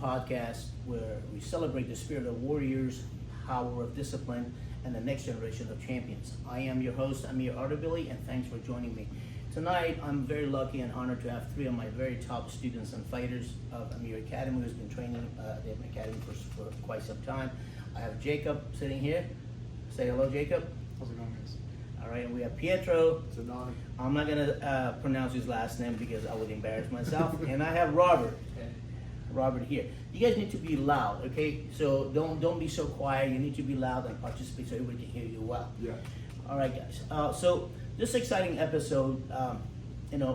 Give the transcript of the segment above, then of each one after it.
podcast where we celebrate the spirit of warriors, power of discipline, and the next generation of champions. I am your host, Amir, and thanks for joining me. Tonight, I'm very lucky and honored to have three of my very top students and fighters of Amir Academy who's been training at the Academy for quite some time. I have Jacob sitting here. Say hello, Jacob. How's it going, guys? All right, and we have Pietro. It's an honor. I'm not gonna pronounce his last name because I would embarrass myself. And I have Robert. Robert here. You guys need to be loud, okay? So don't be so quiet. You need to be loud and participate so everybody can hear you well. Yeah. All right, guys. So this exciting episode,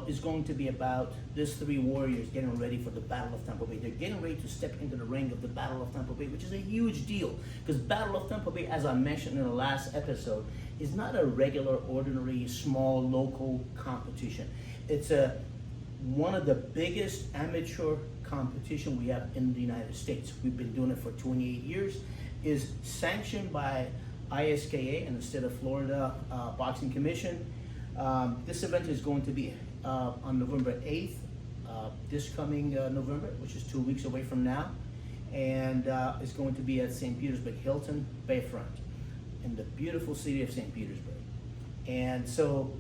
is going to be about these three warriors getting ready for the Battle of Tampa Bay. They're getting ready to step into the ring of the Battle of Tampa Bay, which is a huge deal. Because Battle of Tampa Bay, as I mentioned in the last episode, is not a regular, ordinary, small, local competition. It's one of the biggest amateur competition we have in the United States. We've been doing it for 28 years. Is sanctioned by ISKA and the State of Florida Boxing Commission. This event is going to be on November 8th, this coming November, which is 2 weeks away from now. And it's going to be at St. Petersburg, Hilton Bayfront, in the beautiful city of St. Petersburg. And so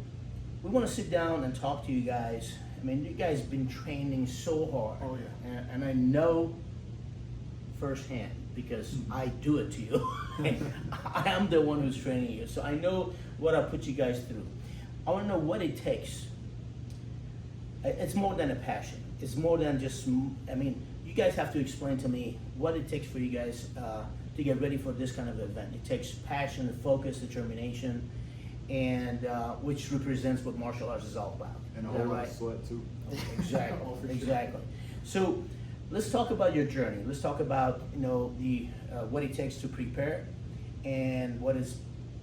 we want to sit down and talk to you guys. I mean, you guys have been training so hard. Oh, yeah. And I know firsthand because I do it to you. I am the one who's training you. So I know what I put you guys through. I want to know what it takes. It's more than a passion. It's more than just, you guys have to explain to me what it takes for you guys to get ready for this kind of event. It takes passion, focus, determination, and which represents what martial arts is all about. And a whole lot of sweat too. Exactly, Oh, for sure. exactly. So let's talk about your journey. Let's talk about the what it takes to prepare, and what is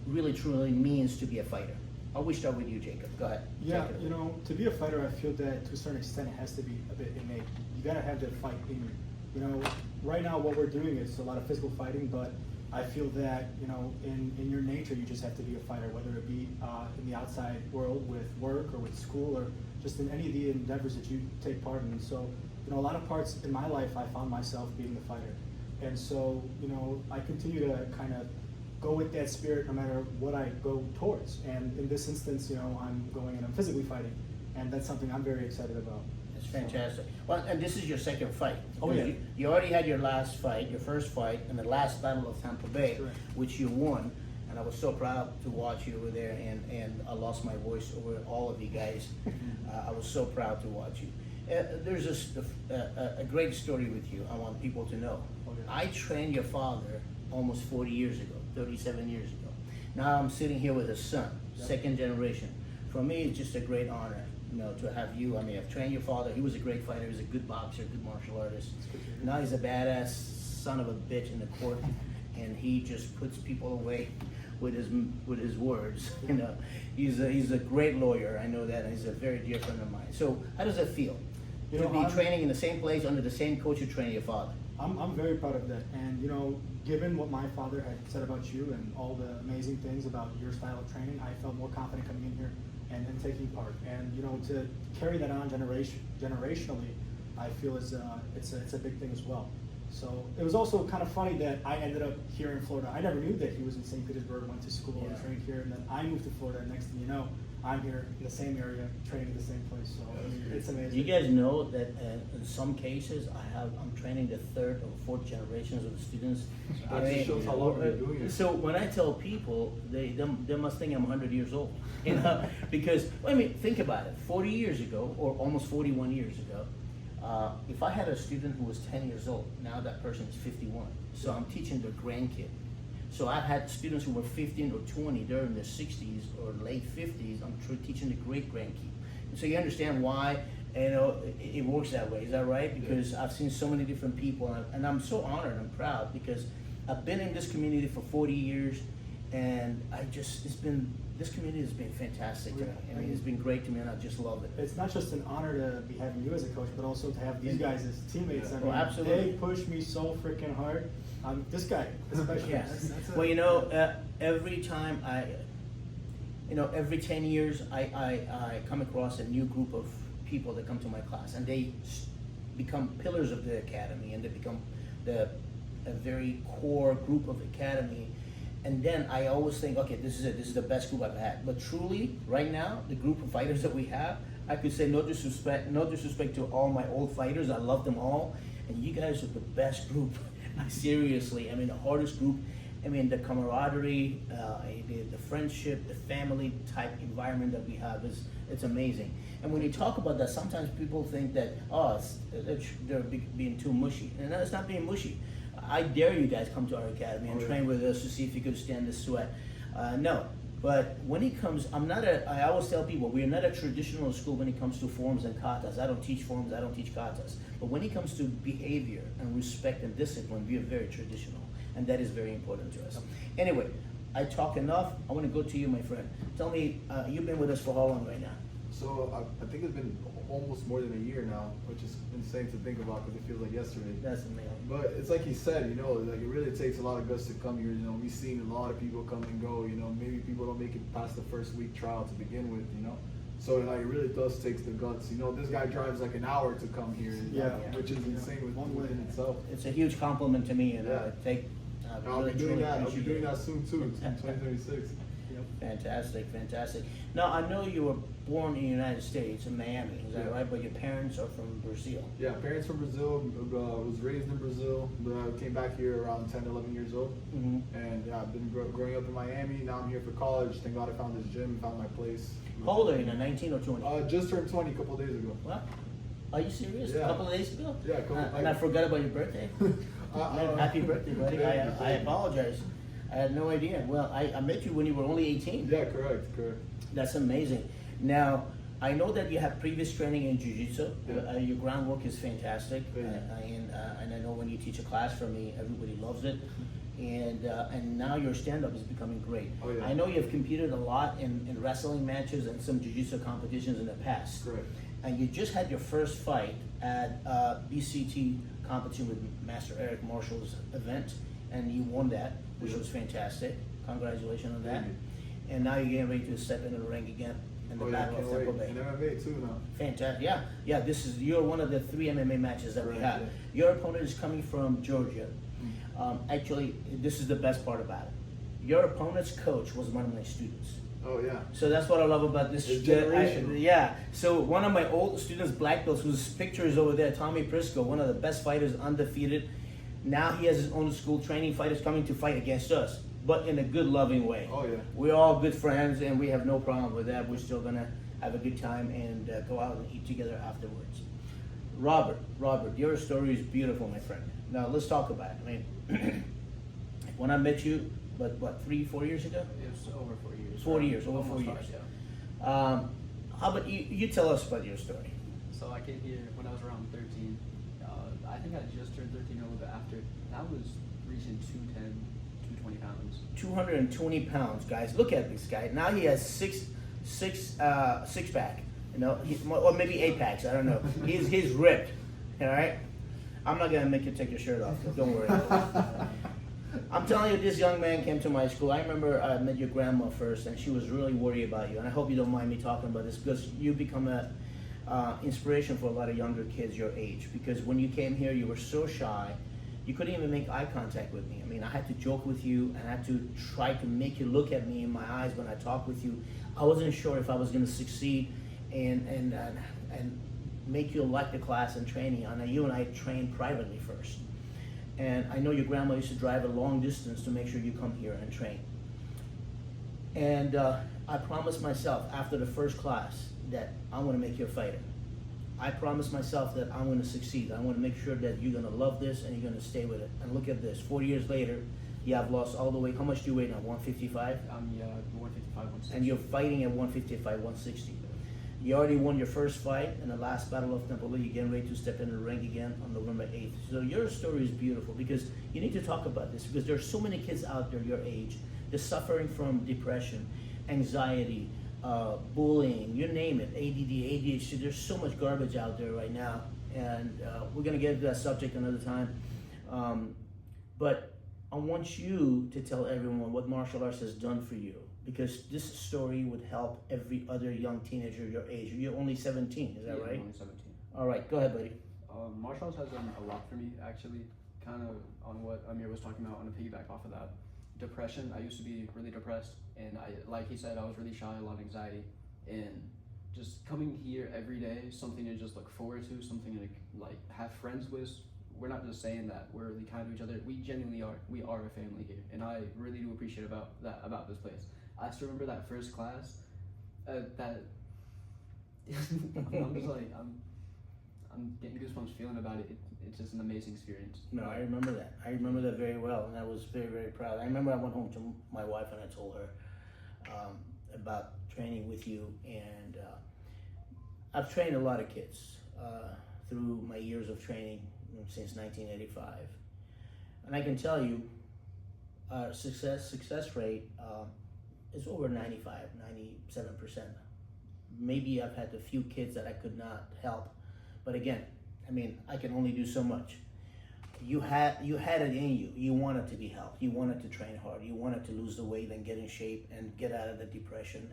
really truly means to be a fighter. I will start with you, Jacob. Go ahead. Yeah, to be a fighter, I feel that to a certain extent it has to be a bit innate. You gotta have that fight in you. Right now what we're doing is a lot of physical fighting, but I feel that in your nature you just have to be a fighter, whether it be in the outside world with work or with school or just in any of the endeavors that you take part in. So a lot of parts in my life I found myself being the fighter, and so I continue to kind of go with that spirit no matter what I go towards. And in this instance, I'm going and I'm physically fighting, and that's something I'm very excited about. It's fantastic. Well, and this is your second fight. Oh, yeah. You already had your last fight, your first fight, in the last Battle of Tampa Bay, Correct. which you won. And I was so proud to watch you over there, and I lost my voice over all of you guys. I was so proud to watch you. There's a great story with you I want people to know. Oh, yeah. I trained your father almost 40 years ago, 37 years ago. Now I'm sitting here with his son, Yep. second generation. For me, it's just a great honor, to have you. I mean, I've trained your father. He was a great fighter. He was a good boxer, good martial artist. It's good to hear. Now he's a badass son of a bitch in the court, and he just puts people away with his words. He's a great lawyer. I know that, and he's a very dear friend of mine. So how does it feel to be training in the same place under the same coach who trained your father? I'm very proud of that, and given what my father had said about you and all the amazing things about your style of training, I felt more confident coming in here and taking part. And to carry that on generationally, I feel it's a big thing as well. So it was also kind of funny that I ended up here in Florida. I never knew that he was in St. Petersburg, went to school and trained here, and then I moved to Florida. And next thing you know, I'm here in the same area, training in the same place. So it's amazing. You guys know that in some cases I'm training the third or fourth generations of the students. That just shows how long you're doing it. So when I tell people, they must think I'm 100 years old, because think about it. 40 years ago, or almost 41 years ago, if I had a student who was 10 years old, now that person is 51. So I'm teaching their grandkid. So I've had students who were 15 or 20, they're in their 60s or late 50s. I'm teaching the great grandkid. So you understand why it works that way. Is that right? Because I've seen so many different people, and I'm so honored and proud because I've been in this community for 40 years, and this community has been fantastic to me. I mean, it's been great to me, and I just love it. It's not just an honor to be having you as a coach, but also to have these guys as teammates. I mean, absolutely. They push me so freaking hard. This guy, especially. Yeah. Well, every time every 10 years, I come across a new group of people that come to my class, and they become pillars of the academy, and they become a very core group of academy. And then I always think, okay, this is it. This is the best group I've had. But truly, right now, the group of fighters that we have, I could say no disrespect to all my old fighters. I love them all, and you guys are the best group. Seriously, I mean, the hardest group. I mean, the camaraderie, the friendship, the family type environment that we have it's amazing. And when you talk about that, sometimes people think that they're being too mushy, and it's not being mushy. I dare you guys come to our academy and train with us to see if you could stand the sweat. No, but when it comes, I always tell people, we're not a traditional school when it comes to forms and katas. I don't teach forms, I don't teach katas. But when it comes to behavior and respect and discipline, we are very traditional. And that is very important to us. Anyway, I talk enough. I want to go to you, my friend. Tell me, you've been with us for how long right now? So I think it's been almost more than a year now, which is insane to think about because it feels like yesterday. That's amazing. But it's like he said, like it really takes a lot of guts to come here. We've seen a lot of people come and go. Maybe people don't make it past the first week trial to begin with. So like it really does take the guts. This guy drives like an hour to come here, which is insane within itself. It's a huge compliment to me, and I'll be doing that. I'll be doing that soon too, in 2026. Fantastic. Now, I know you were born in the United States, in Miami, is that right? But your parents are from Brazil. Yeah, parents from Brazil, was raised in Brazil, but came back here around 10, 11 years old. Mm-hmm. And I've been growing up in Miami. Now I'm here for college. Thank God I found this gym, found my place. How old are you now, 19 or 20? Just turned 20 a couple of days ago. What? Are you serious? Yeah. A couple of days ago? Yeah, and I forgot about your birthday. Happy birthday, buddy. I apologize. I had no idea. Well, I met you when you were only 18. Yeah, correct. That's amazing. Now, I know that you have previous training in Jiu-Jitsu. Yeah. Your groundwork is fantastic. Yeah. And I know when you teach a class for me, everybody loves it. And now your stand-up is becoming great. Oh, yeah. I know you've competed a lot in wrestling matches and some Jiu-Jitsu competitions in the past. Correct. And you just had your first fight at BCT competition with Master Eric Marshall's event, and you won that, which was fantastic. Congratulations on that. And now you're getting ready to step into the ring again in the Battle of Tampa Bay. And MMA too now. Fantastic. Yeah. You're one of the 3 MMA matches that we have. Yeah. Your opponent is coming from Georgia. Actually, this is the best part about it. Your opponent's coach was one of my students. Oh yeah. So that's what I love about this. It's generational. So one of my old students, black belts, whose picture is over there, Tommy Prisco, one of the best fighters, undefeated. Now he has his own school training fighters coming to fight against us, but in a good, loving way. Oh yeah. We're all good friends, and we have no problem with that. We're still gonna have a good time and go out and eat together afterwards. Robert, your story is beautiful, my friend. Now let's talk about it. I mean, when I met you, what 3-4 years ago? It was over 4 years. 4 years, over 4 Almost years. 5, yeah. How about you tell us about your story? So I came here when I was around 13. I think I just turned 13 a little bit after. I was reaching 210, 220 pounds. 220 pounds, guys. Look at this guy. Now he has six pack. Or maybe 8 packs. I don't know. He's ripped. All right. I'm not gonna make you take your shirt off. Don't worry. I'm telling you, this young man came to my school. I remember I met your grandma first, and she was really worried about you. And I hope you don't mind me talking about this, because you become a inspiration for a lot of younger kids your age. Because when you came here, you were so shy, you couldn't even make eye contact with me. I mean, I had to joke with you, and I had to try to make you look at me in my eyes when I talk with you. I wasn't sure if I was going to succeed and make you like the class and training. And you and I trained privately first. And I know your grandma used to drive a long distance to make sure you come here and train. And I promised myself after the first class that I'm going to make you a fighter. I promised myself that I'm going to succeed. I want to make sure that you're going to love this and you're going to stay with it. And look at this, 4 years later, you have lost all the weight. How much do you weigh now, 155? 155, 160. And you're fighting at 155, 160. You already won your first fight in the last Battle of Tampa Bay. You're getting ready to step into the ring again on November 8th. So your story is beautiful, because you need to talk about this, because there's so many kids out there your age. They're suffering from depression, anxiety, bullying, you name it, ADD, ADHD. There's so much garbage out there right now, and we're going to get into that subject another time. But I want you to tell everyone what martial arts has done for you, because this story would help every other young teenager your age. You're only 17, is that right? I'm only 17. All right, go ahead, buddy. Martial arts has done a lot for me, actually. Kind of on what Amir was talking about, on a piggyback off of that. Depression. I used to be really depressed, and like he said, I was really shy, a lot of anxiety, and just coming here every day, something to just look forward to, something to like have friends with. We're not just saying that we're really kind to each other. We genuinely are. We are a family here, and I really do appreciate about this place. I still remember that first class. That I'm just like I'm getting goosebumps feeling about it. It's just an amazing experience. No, I remember that. I remember that very well, and I was very, very proud. I remember I went home to my wife and I told her about training with you, and I've trained a lot of kids through my years of training since 1985, and I can tell you, our success rate is over 95, 97%. Maybe I've had a few kids that I could not help, but again, I mean, I can only do so much. You had it in you. You wanted to be helped. You wanted to train hard. You wanted to lose the weight and get in shape and get out of the depression.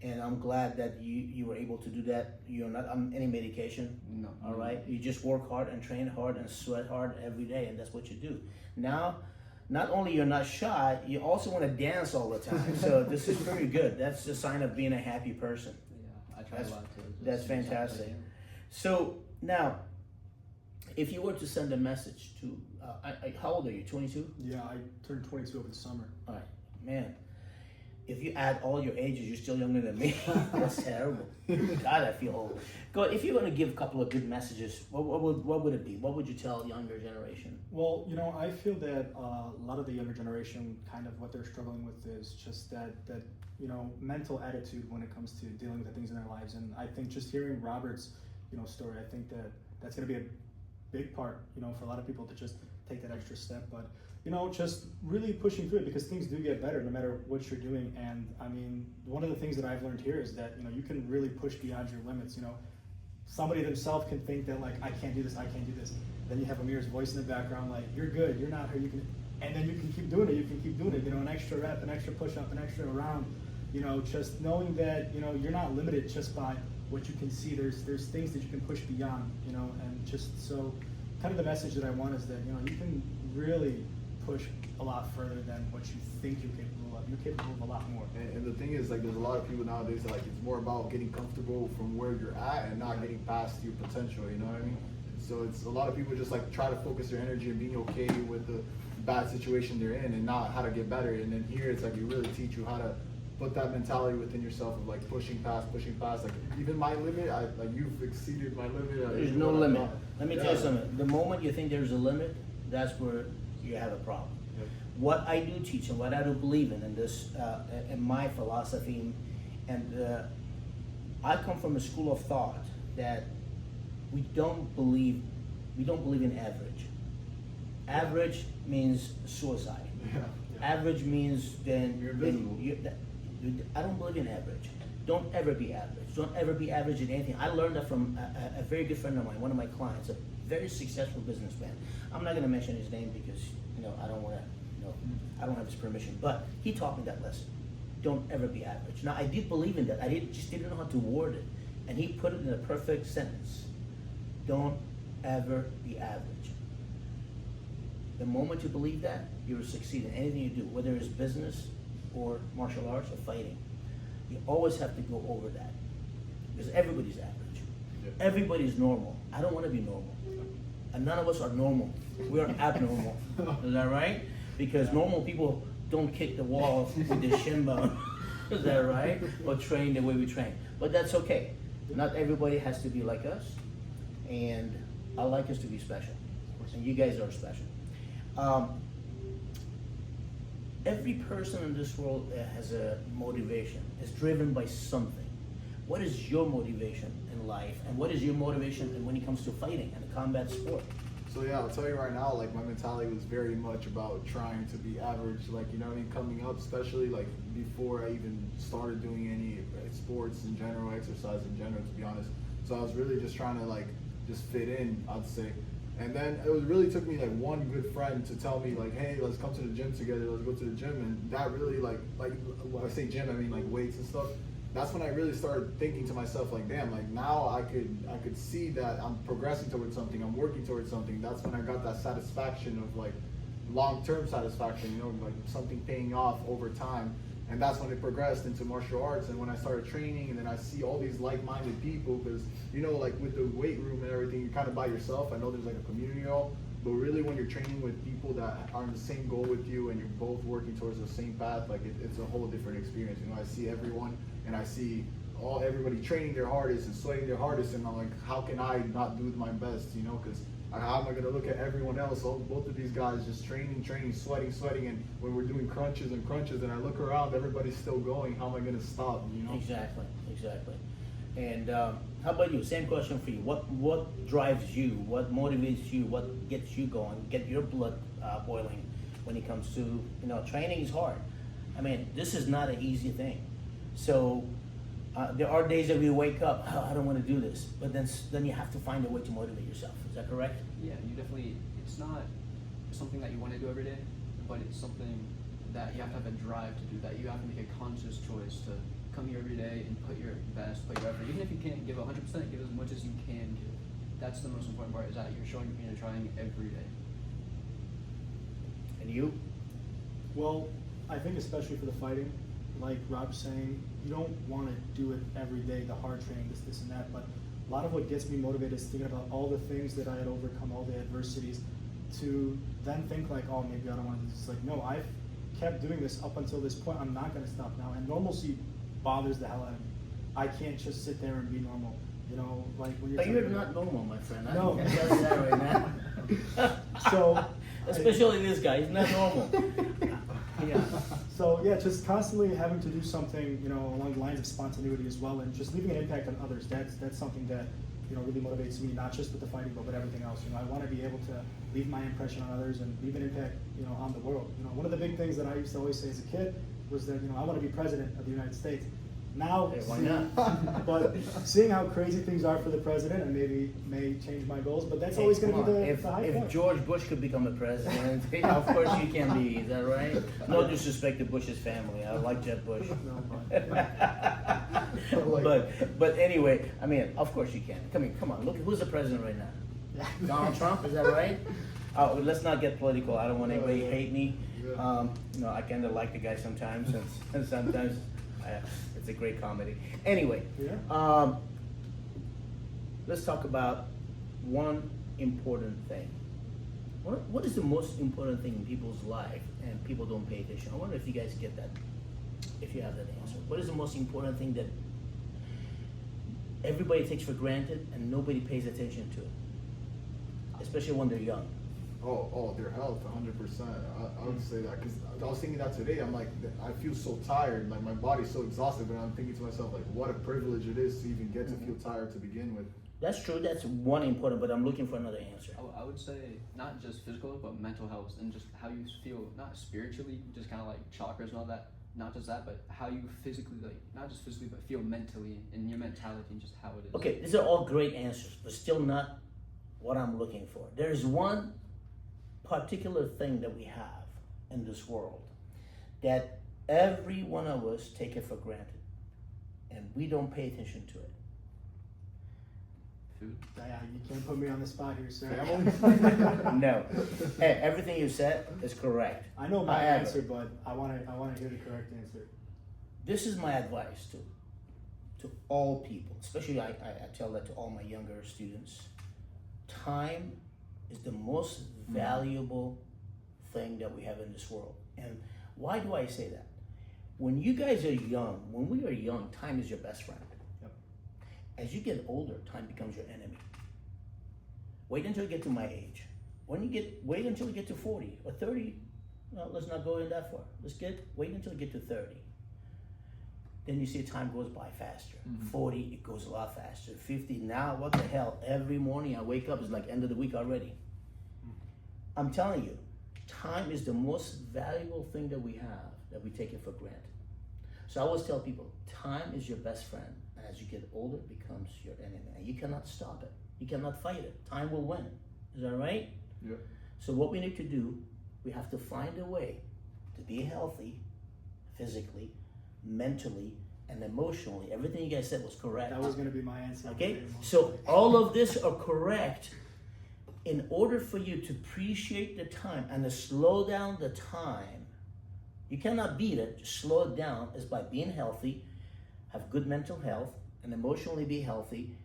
And I'm glad that you were able to do that. You're not on any medication. No. All right. You just work hard and train hard and sweat hard every day, and that's what you do. Now, not only you're not shy, you also want to dance all the time. So this is very good. That's a sign of being a happy person. Yeah, I try a lot to. That's fantastic. So now, if you were to send a message to, how old are you, 22? Yeah, I turned 22 over the summer. All right, man, if you add all your ages, you're still younger than me. That's terrible. God, I feel old. Go. If you're going to give a couple of good messages, what would it be? What would you tell younger generation? Well, I feel that a lot of the younger generation, kind of what they're struggling with is just that mental attitude when it comes to dealing with the things in their lives. And I think just hearing Robert's, story, I think that's going to be a big part, for a lot of people to just take that extra step. But, just really pushing through it, because things do get better no matter what you're doing. And I mean, one of the things that I've learned here is that, you can really push beyond your limits. Somebody themselves can think that, like, I can't do this, I can't do this. Then you have Amir's voice in the background, like, you're good, you're not her, you can, and then you can keep doing it, an extra rep, an extra push up, an extra round, just knowing that, you're not limited just by what you can see. There's things that you can push beyond, and just so kind of the message that I want is that, you can really push a lot further than what you think you're capable of. You're capable of a lot more. And the thing is, like, there's a lot of people nowadays that, like, it's more about getting comfortable from where you're at and not getting past your potential, you know what I mean? So it's a lot of people just, like, try to focus their energy on being okay with the bad situation they're in and not how to get better. And then here it's like, you really teach you how to put that mentality within yourself of, like, pushing past, like, even my limit, you've exceeded my limit. There's no limit. Let me tell you something. The moment you think there's a limit, that's where you have a problem. Yep. What I do teach and what I do believe in this, in my philosophy, and I come from a school of thought that we don't believe in average. Average means suicide. Yeah. Average means then You're invisible. I don't believe in average. Don't ever be average. Don't ever be average in anything. I learned that from a very good friend of mine, one of my clients, a very successful businessman. I'm not going to mention his name because I don't want to. I don't have his permission. But he taught me that lesson. Don't ever be average. Now I did believe in that. I just didn't know how to word it, and he put it in a perfect sentence. Don't ever be average. The moment you believe that, you will succeed in anything you do, whether it's business or martial arts or fighting. You always have to go over that, because everybody's average. Yep. Everybody's normal. I don't want to be normal, and none of us are normal. We are abnormal. Is that right? Because normal people don't kick the wall with their shin bone. Is that right? Or train the way we train. But that's okay. Not everybody has to be like us, and I like us to be special, and you guys are special. Every person in this world has a motivation, is driven by something. What is your motivation in life, and what is your motivation when it comes to fighting and a combat sport? So yeah, I'll tell you right now, like, my mentality was very much about trying to be average, like, coming up, especially like before I even started doing any sports in general, exercise in general, to be honest. So I was really just trying to, like, just fit in, I'd say. And then it really took me, like, one good friend to tell me, like, hey, let's come to the gym together, let's go to the gym. And that really, like when I say gym, I mean, like, weights and stuff. that's when I really started thinking to myself, like, damn, like now I could see that I'm progressing towards something, I'm working towards something. That's when I got that satisfaction of like long-term satisfaction, you know, like something paying off over time. And that's when it progressed into martial arts. And when I started training, and then I see all these like-minded people, because, you know, like with the weight room and everything, you're kind of by yourself. I know there's like a community and all, but really when you're training with people that are in the same goal with you and you're both working towards the same path, like it's a whole different experience. You know, I see everyone, and I see everybody training their hardest and sweating their hardest, and I'm like, how can I not do my best, you know, because how am I going to look at everyone else, both of these guys just training, sweating, and when we're doing crunches, and I look around, everybody's still going, how am I going to stop, you know? Exactly. And how about you? Same question for you. What drives you? What motivates you? What gets you going? Get your blood boiling when it comes to, you know, training is hard. I mean, this is not an easy thing. So there are days that we wake up, oh, I don't want to do this, but then you have to find a way to motivate yourself. Is that correct? Yeah, you definitely, it's not something that you want to do every day, but it's something that you have to have a drive to do, that you have to make a conscious choice to come here every day and put your best, put your effort. Even if you can't give 100%, give as much as you can give. That's the most important part, is that you're showing you're trying every day. And you? Well, I think especially for the fighting, like Rob's saying, you don't want to do it every day, the hard training, this and that, but a lot of what gets me motivated is thinking about all the things that I had overcome, all the adversities, to then think like, oh, maybe I don't want to do this. It's like, no, I've kept doing this up until this point, I'm not going to stop now. And normalcy bothers the hell out of me. I can't just sit there and be normal. You know, like when you're. But you're not normal, my friend. I No. can tell you that right now. So, especially this guy, he's not normal. Yeah. So yeah, just constantly having to do something, you know, along the lines of spontaneity as well, and just leaving an impact on others. That's something that, you know, really motivates me, not just with the fighting, but with everything else. You know, I want to be able to leave my impression on others and leave an impact, you know, on the world. You know, one of the big things that I used to always say as a kid was that, you know, I want to be president of the United States. Now, Hey, why not? but seeing how crazy things are for the president, and maybe may change my goals, but that's always going to be the high if point. George Bush could become a president, of course you can be. Is that right? No disrespect to Bush's family. I like Jeb Bush. But anyway, I mean, of course you can. Come on. Look, who's the president right now? Donald Trump. Is that right? Oh, let's not get political. I don't want anybody to hate me. You know, I kind of like the guy sometimes, and sometimes it's a great comedy. Anyway, let's talk about one important thing. What is the most important thing in people's life and people don't pay attention? I wonder if you guys get that, if you have that answer. What is the most important thing that everybody takes for granted and nobody pays attention to, especially when they're young? Oh, their health, 100%. I would say that, because I was thinking that today. I'm like, I feel so tired, like my body's so exhausted, but I'm thinking to myself, like, what a privilege it is to even get to feel tired to begin with. That's true, that's one important, but I'm looking for another answer. I would say not just physical, but mental health, and just how you feel, not spiritually, just kind of like chakras and all that, not just that, but how you physically, like, not just physically, but feel mentally, and your mentality, and just how it is. Okay, these are all great answers, but still not what I'm looking for. There's one particular thing that we have in this world that every one of us take it for granted, and we don't pay attention to it. Food. Yeah, you can't put me on the spot here, sir. No. Hey, everything you said is correct. I know my However, answer, but I want to hear the correct answer. This is my advice to all people, especially I tell that to all my younger students. Time is the most valuable thing that we have in this world. And why do I say that? When you guys are young, when we are young, time is your best friend. Yep. As you get older, time becomes your enemy. Wait until you get to my age. Wait until you get to 40 or 30. No, let's not go in that far. Wait until you get to 30. Then you see time goes by faster. 40, it goes a lot faster. 50, now what the hell? Every morning I wake up, it's like end of the week already. I'm telling you, time is the most valuable thing that we have, that we take it for granted. So I always tell people, time is your best friend. And as you get older, it becomes your enemy. And you cannot stop it. You cannot fight it. Time will win. Is that right? Yeah. So what we need to do, we have to find a way to be healthy, physically, mentally, and emotionally. Everything you guys said was correct. That was going to be my answer. Okay, so all of this are correct. In order for you to appreciate the time and to slow down the time, you cannot beat it. Just slow it down is by being healthy, have good mental health, and emotionally be healthy,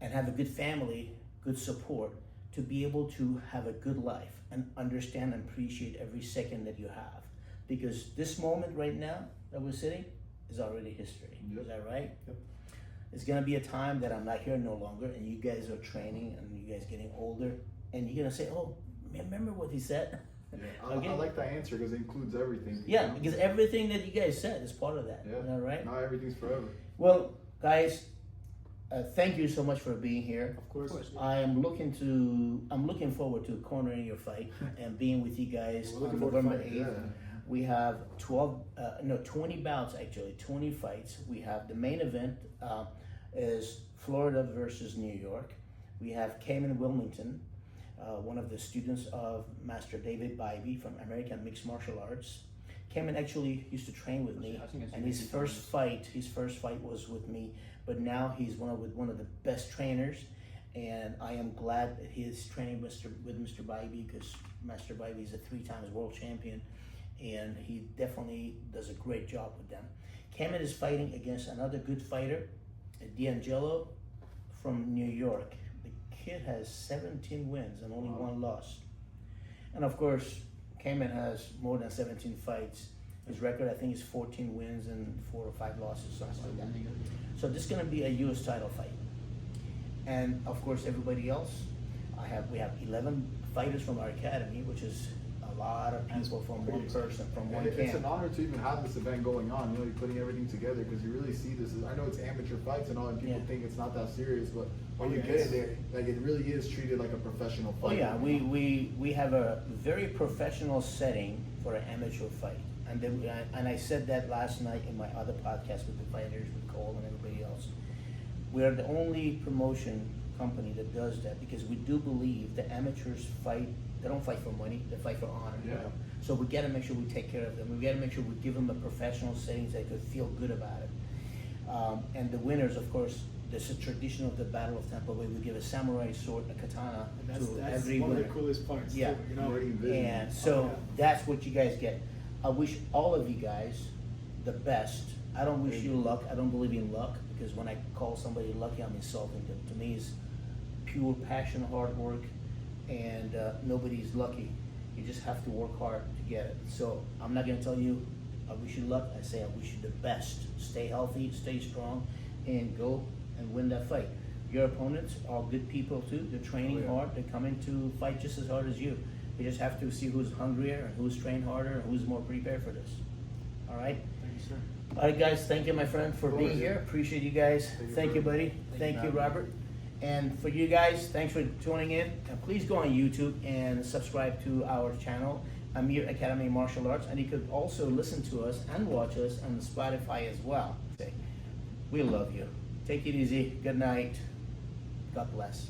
and have a good family, good support to be able to have a good life and understand and appreciate every second that you have. Because this moment right now that we're sitting is already history. Yep. Is that right? Yep. It's gonna be a time that I'm not here no longer, and you guys are training, and you guys getting older, and you're gonna say, "Oh, remember what he said?" Yeah, Okay. I like that answer because it includes everything. Yeah, because everything that you guys said is part of that. Yeah. All right. Not everything's forever. Well, guys, thank you so much for being here. Of course. I'm looking forward to cornering your fight and being with you guys We're looking on forward to November fighting, 8th. We have 20 bouts actually, 20 fights. We have the main event is Florida versus New York. We have Cayman Wilmington, one of the students of Master David Bybee from American Mixed Martial Arts. Cayman actually used to train with me, and his first fight was with me. But now he's one of the best trainers, and I am glad that he is training with Mr. Bybee, because Master Bybee is a 3 times world champion, and he definitely does a great job with them. Cayman is fighting against another good fighter, D'Angelo from New York. The kid has 17 wins and only 1 loss. And of course, Cayman has more than 17 fights. His record, I think, is 14 wins and 4 or 5 losses, something like that. So this is going to be a U.S. title fight. And of course, everybody else, we have 11 fighters from our academy, which is a lot of people from one person, from one It's an camp. honor to even have this event going on. You know, you're putting everything together because you really see this. I know it's amateur fights and all, and people Yeah. think it's not that serious, but when you Yeah, get in there, like it really is treated like a professional Oh fight. yeah, we have a very professional setting for an amateur fight. And then and I said that last night in my other podcast with the fighters, with Cole and everybody else. We are the only promotion company that does that, because we do believe the amateurs fight. They don't fight for money; they fight for honor. Yeah. So we got to make sure we take care of them. We got to make sure we give them a professional setting so they could feel good about it. And the winners, of course, there's a tradition of the Battle of Tampa Bay. We give a samurai sword, a katana, And to that's every one winner. of the coolest parts. Yeah. Too, you know. Great vision. And so yeah. that's what you guys get. I wish all of you guys the best. I don't wish you luck. I don't believe in luck, because when I call somebody lucky, I'm insulting them. To me, it's pure passion, hard work, and nobody's lucky. You just have to work hard to get it. So I'm not going to tell you I wish you luck. I say I wish you the best. Stay healthy, stay strong, and go and win that fight. Your opponents are good people too. They're training hard. They're coming to fight just as hard as you. We just have to see who's hungrier and who's trained harder and who's more prepared for this. All right? Thank you, sir. All right, guys. Thank you, my friend, for being here. Appreciate you guys. Thank you, buddy. Thank you, Robert. And for you guys, thanks for tuning in. And please go on YouTube and subscribe to our channel, Amir Academy Martial Arts. And you could also listen to us and watch us on Spotify as well. We love you. Take it easy. Good night. God bless.